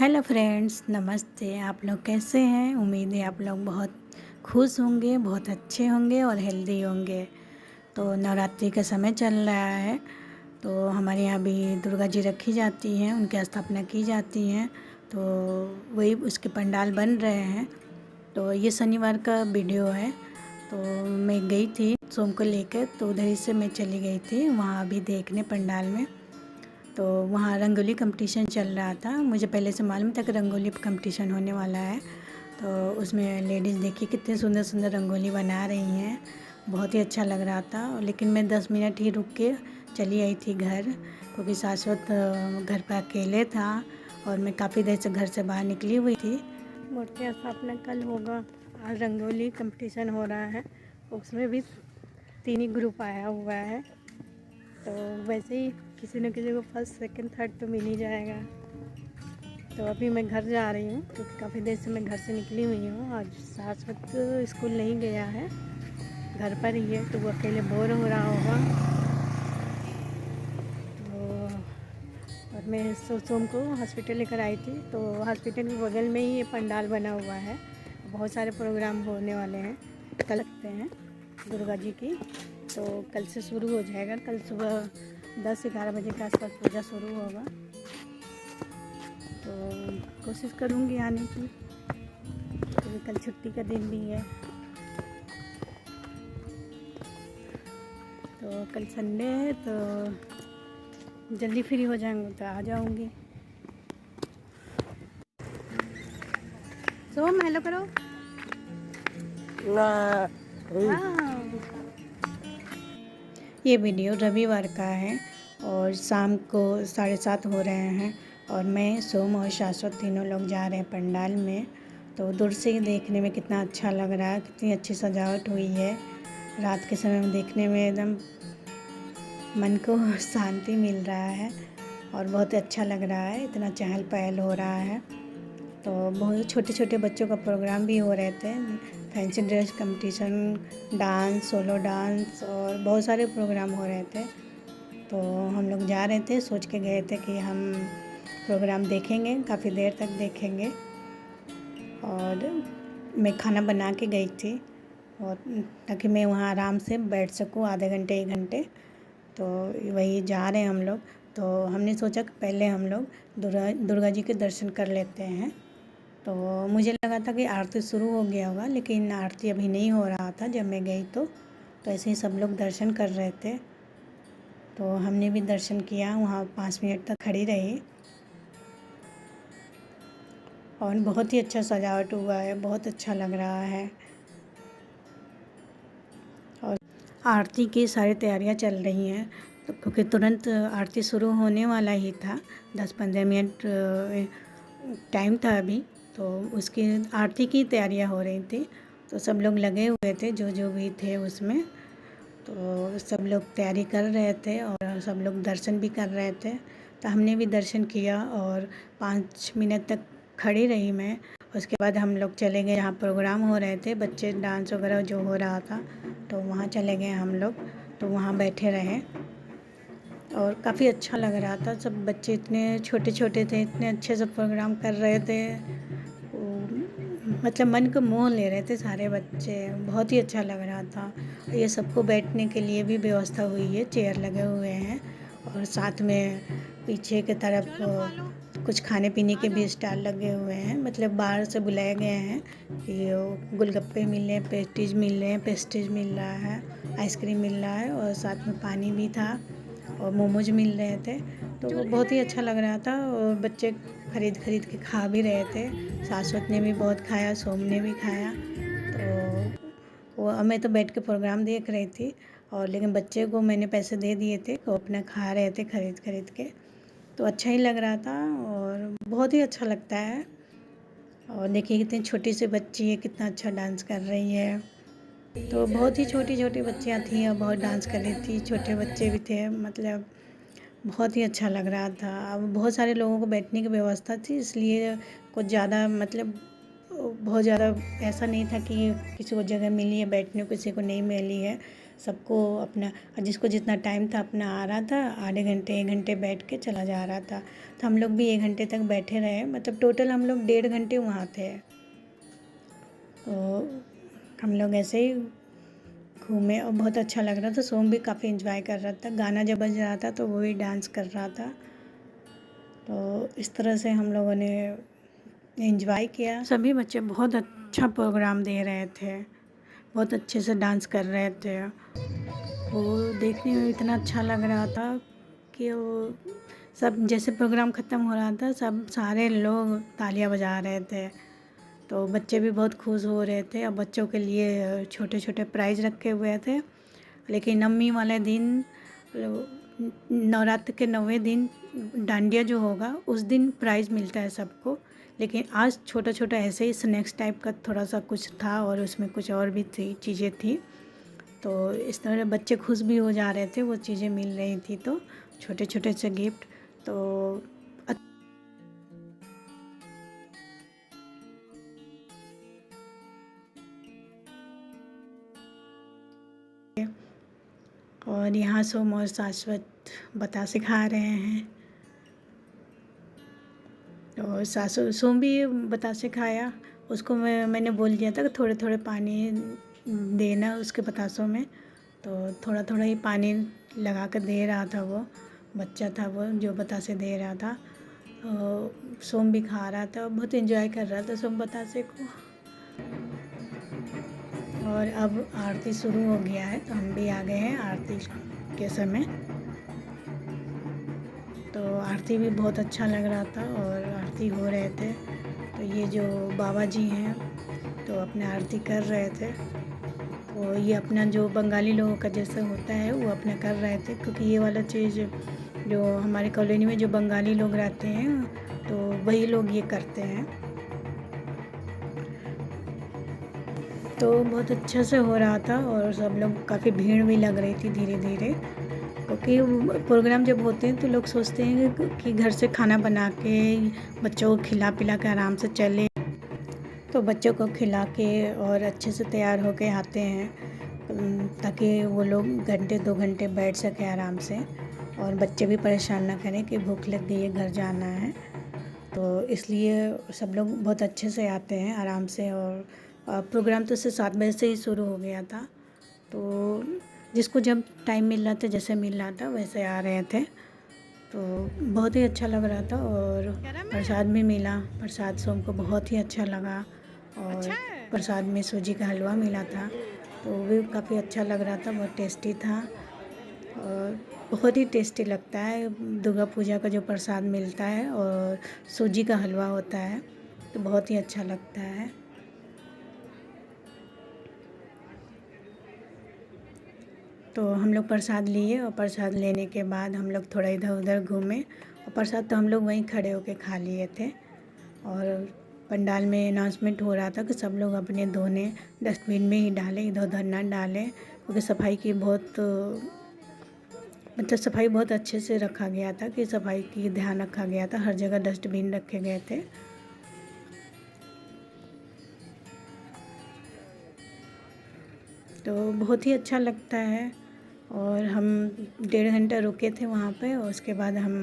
Hello friends, नमस्ते। आप लोग कैसे हैं? उम्मीद है आप लोग बहुत खुश होंगे, बहुत अच्छे होंगे और हेल्दी होंगे। तो नवरात्रि का समय चल रहा है, तो हमारे यहाँ भी दुर्गा जी रखी जाती हैं, उनकी स्थापना की जाती हैं। तो वही उसके पंडाल बन रहे हैं। तो ये शनिवार का वीडियो है। तो मैं गई थी सोम को लेकर, तो उधर ही से मैं चली गई थी वहाँ भी देखने पंडाल में। तो वहाँ रंगोली कंपटीशन चल रहा था। मुझे पहले से मालूम था कि रंगोली कंपटीशन होने वाला है। तो उसमें लेडीज़ देखी कितने सुंदर सुंदर रंगोली बना रही हैं, बहुत ही अच्छा लग रहा था। लेकिन मैं 10 मिनट ही रुक के चली आई थी घर, क्योंकि शाश्वत घर पर अकेले था और मैं काफ़ी देर से घर से बाहर निकली हुई थी। मूर्ति स्थापना कल होगा। आज रंगोली कंपटीशन हो रहा है, उसमें भी 3 ही ग्रुप आया हुआ है। तो वैसे ही किसी न किसी को फर्स्ट सेकंड थर्ड तो मिल ही जाएगा। तो अभी मैं घर जा रही हूँ, क्योंकि काफ़ी देर से मैं घर से निकली हुई हूँ। आज शाश्वत स्कूल नहीं गया है, घर पर ही है, तो वो अकेले बोर हो रहा होगा। तो और मैं सोम को हॉस्पिटल लेकर आई थी। तो हॉस्पिटल के बगल में ही ये पंडाल बना हुआ है। बहुत सारे प्रोग्राम होने वाले हैं, कल लगते हैं दुर्गा जी की। तो कल से शुरू हो जाएगा। कल सुबह 10-11 बजे के आसपास पूजा शुरू होगा। तो कोशिश करूँगी आने की, क्योंकि कल छुट्टी का दिन भी है। तो कल संडे है, तो जल्दी फ्री हो जाएंगे तो आ जाऊँगी। सोम हेलो करो। हाँ, ये वीडियो रविवार का है और शाम को 7:30 हो रहे हैं और मैं सोम और शाश्वत तीनों लोग जा रहे हैं पंडाल में। तो दूर से ही देखने में कितना अच्छा लग रहा है, कितनी अच्छी सजावट हुई है। रात के समय में देखने में एकदम मन को शांति मिल रहा है और बहुत अच्छा लग रहा है। इतना चहल पहल हो रहा है। तो बहुत छोटे छोटे बच्चों का प्रोग्राम भी हो रहे थे, fancy dress competition, dance, solo dance और बहुत सारे प्रोग्राम हो रहे थे। तो हम लोग जा रहे थे, सोच के गए थे कि हम प्रोग्राम देखेंगे, काफ़ी देर तक देखेंगे। और मैं खाना बना के गई थी और ताकि मैं वहाँ आराम से बैठ सकूँ आधे घंटे 1 घंटे। तो वही जा रहे हैं हम लोग। तो हमने सोचा कि पहले हम लोग दुर्गा जी के दर्शन कर लेते हैं। तो मुझे लगा था कि आरती शुरू हो गया होगा, लेकिन आरती अभी नहीं हो रहा था जब मैं गई। तो ऐसे ही सब लोग दर्शन कर रहे थे। तो हमने भी दर्शन किया, वहाँ 5 मिनट तक खड़ी रही और बहुत ही अच्छा सजावट हुआ है, बहुत अच्छा लग रहा है। और आरती की सारी तैयारियां चल रही हैं, तो क्योंकि तुरंत आरती शुरू होने वाला ही था, 10-15 मिनट टाइम था अभी। तो उसकी आरती की तैयारियां हो रही थी। तो सब लोग लगे हुए थे, जो जो भी थे उसमें। तो सब लोग तैयारी कर रहे थे और सब लोग दर्शन भी कर रहे थे। तो हमने भी दर्शन किया और 5 मिनट तक खड़ी रही मैं। उसके बाद हम लोग चले गए जहाँ प्रोग्राम हो रहे थे, बच्चे डांस वगैरह जो हो रहा था, तो वहाँ चले गए हम लोग। तो वहाँ बैठे रहे और काफ़ी अच्छा लग रहा था। सब बच्चे इतने छोटे छोटे थे, इतने अच्छे से प्रोग्राम कर रहे थे, मतलब मन को मोह ले रहे थे सारे बच्चे। बहुत ही अच्छा लग रहा था। ये सबको बैठने के लिए भी व्यवस्था हुई है, चेयर लगे हुए हैं और साथ में पीछे की तरफ कुछ खाने पीने के भी स्टॉल लगे हुए हैं। मतलब बाहर से बुलाए गए हैं कि गोलगप्पे मिल रहे हैं, पेस्ट्रीज मिल रहे हैं, पेस्ट्रीज मिल रहा है, आइसक्रीम मिल रहा है और साथ में पानी भी था और मोमोज मिल रहे थे। तो वो बहुत ही अच्छा लग रहा था और बच्चे खरीद खरीद के खा भी रहे थे। शाश्वत ने भी बहुत खाया, सोम ने भी खाया। तो वो मैं तो बैठ के प्रोग्राम देख रही थी और लेकिन बच्चे को मैंने पैसे दे दिए थे, वो अपना खा रहे थे खरीद खरीद के। तो अच्छा ही लग रहा था और बहुत ही अच्छा लगता है। और देखिए कितनी छोटी सी बच्ची है, कितना अच्छा डांस कर रही है। तो बहुत ही छोटी छोटी बच्चियाँ थीं और बहुत डांस कर रही थी, छोटे बच्चे भी थे। मतलब बहुत ही अच्छा लग रहा था। अब बहुत सारे लोगों को बैठने की व्यवस्था थी, इसलिए कुछ ज़्यादा मतलब बहुत ज़्यादा ऐसा नहीं था कि किसी को जगह मिली है बैठने को, किसी को नहीं मिली है। सबको अपना, जिसको जितना टाइम था अपना आ रहा था, आधे घंटे 1 घंटे बैठ के चला जा रहा था। तो हम लोग भी 1 घंटे तक बैठे रहे, मतलब टोटल हम लोग 1.5 घंटे वहाँ थे। तो हम लोग ऐसे ही घूमे और बहुत अच्छा लग रहा था। सोम भी काफ़ी एंजॉय कर रहा था, गाना जब बज रहा था तो वो भी डांस कर रहा था। तो इस तरह से हम लोगों ने एंजॉय किया। सभी बच्चे बहुत अच्छा प्रोग्राम दे रहे थे, बहुत अच्छे से डांस कर रहे थे। वो देखने में इतना अच्छा लग रहा था कि वो सब, जैसे प्रोग्राम ख़त्म हो रहा था सब सारे लोग तालियां बजा रहे थे। तो बच्चे भी बहुत खुश हो रहे थे। और बच्चों के लिए छोटे छोटे प्राइज़ रखे हुए थे। लेकिन नवमी वाले दिन, नवरात्र के 9वें दिन डांडिया जो होगा उस दिन प्राइज़ मिलता है सबको। लेकिन आज छोटा छोटा ऐसे ही स्नैक्स टाइप का थोड़ा सा कुछ था और उसमें कुछ और भी थी चीज़ें थी। तो इस तरह बच्चे खुश भी हो जा रहे थे, वो चीज़ें मिल रही थी तो छोटे छोटे से गिफ्ट। तो और यहाँ सोम और शाश्वत बतासे खा रहे हैं। और सोम भी बतासे खाया। उसको मैंने बोल दिया था कि थोड़े थोड़े पानी देना उसके बतासों में। तो थोड़ा थोड़ा ही पानी लगा कर दे रहा था, वो बच्चा था वो जो बतासे दे रहा था। सोम भी खा रहा था और बहुत एंजॉय कर रहा था सोम बतासे को। और अब आरती शुरू हो गया है तो हम भी आ गए हैं आरती के समय। तो आरती भी बहुत अच्छा लग रहा था और आरती हो रहे थे। तो ये जो बाबा जी हैं तो अपने आरती कर रहे थे। तो ये अपना जो बंगाली लोगों का जैसा होता है वो अपना कर रहे थे, क्योंकि ये वाला चीज़ जो हमारे कॉलोनी में जो बंगाली लोग रहते हैं तो वही लोग ये करते हैं। तो बहुत अच्छा से हो रहा था और सब लोग, काफ़ी भीड़ भी लग रही थी धीरे धीरे, क्योंकि प्रोग्राम जब होते हैं तो लोग सोचते हैं कि घर से खाना बना के बच्चों को खिला पिला के आराम से चले। तो बच्चों को खिला के और अच्छे से तैयार होके आते हैं ताकि वो लोग घंटे 2 घंटे बैठ सके आराम से, और बच्चे भी परेशान ना करें कि भूख लग गई है घर जाना है। तो इसलिए सब लोग बहुत अच्छे से आते हैं आराम से। और प्रोग्राम तो 7 बजे से ही शुरू हो गया था। तो जिसको जब टाइम मिल रहा था, जैसे मिल रहा था वैसे आ रहे थे। तो बहुत ही अच्छा लग रहा था। और प्रसाद भी मिला, प्रसाद सोम को बहुत ही अच्छा लगा। और प्रसाद में सूजी का हलवा मिला था तो वो भी काफ़ी अच्छा लग रहा था, बहुत टेस्टी था। और बहुत ही टेस्टी लगता है दुर्गा पूजा का जो प्रसाद मिलता है और सूजी का हलवा होता है तो बहुत ही अच्छा लगता है। तो हम लोग प्रसाद लिए और प्रसाद लेने के बाद हम लोग थोड़ा इधर उधर घूमे। और प्रसाद तो हम लोग वहीं खड़े होके खा लिए थे। और पंडाल में अनाउंसमेंट हो रहा था कि सब लोग अपने धोने डस्टबिन में ही डालें, इधर उधर ना डालें, क्योंकि सफाई की बहुत, मतलब सफाई बहुत अच्छे से रखा गया था, कि सफाई की ध्यान रखा गया था, हर जगह डस्टबिन रखे गए थे। तो बहुत ही अच्छा लगता है। और हम 1.5 घंटा रुके थे वहाँ पे और उसके बाद हम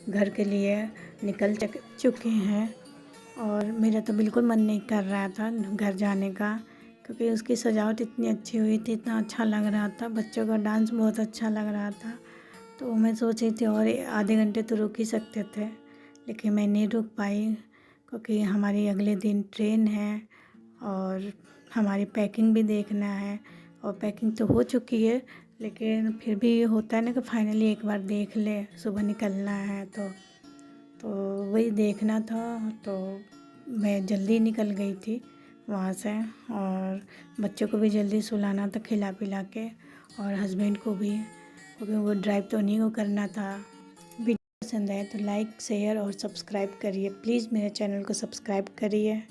घर के लिए निकल चुके हैं। और मेरा तो बिल्कुल मन नहीं कर रहा था घर जाने का, क्योंकि उसकी सजावट इतनी अच्छी हुई थी, इतना अच्छा लग रहा था, बच्चों का डांस बहुत अच्छा लग रहा था। तो मैं सोच रही थी और आधे घंटे तो रुक ही सकते थे, लेकिन मैं नहीं रुक पाई, क्योंकि हमारी अगले दिन ट्रेन है और हमारी पैकिंग भी देखना है। और पैकिंग तो हो चुकी है, लेकिन फिर भी होता है ना कि फाइनली एक बार देख ले, सुबह निकलना है तो वही देखना था। तो मैं जल्दी निकल गई थी वहाँ से। और बच्चों को भी जल्दी सुलाना था खिला पिला के, और हस्बैंड को भी, क्योंकि वो ड्राइव तो उन्हीं को करना था। वीडियो पसंद आए तो लाइक शेयर और सब्सक्राइब करिए, प्लीज़ मेरे चैनल को सब्सक्राइब करिए।